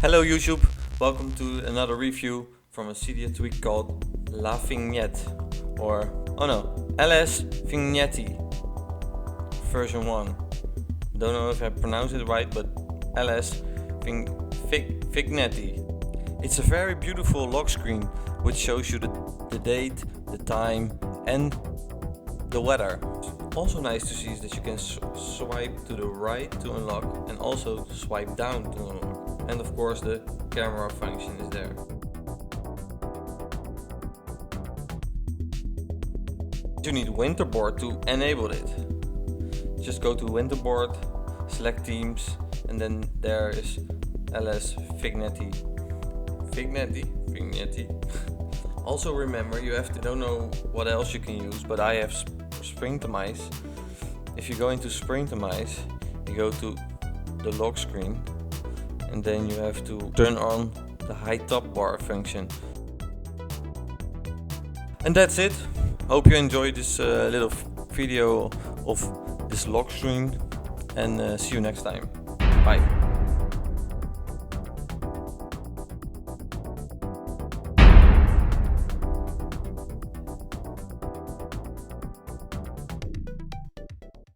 Hello YouTube, welcome to another review from a Cydia tweak called La Vignette, or LS Vignetti version 1. Don't know if I pronounced it right, but LS Vignetti. It's a very beautiful lock screen which shows you the date, the time and the weather. Also nice to see is that you can swipe to the right to unlock and also swipe down to unlock. And of course the camera function is there. You need Winterboard to enable it. Just go to Winterboard, select themes, and then there is LS Vignetti. Vignetti. Also remember, you have to, don't know what else you can use, but I have Springtomize. If you go into Springtomize, you go to the lock screen, and then you have to turn on the high top bar function. And that's it. Hope you enjoyed this little video of this lock screen, and see you next time. Bye.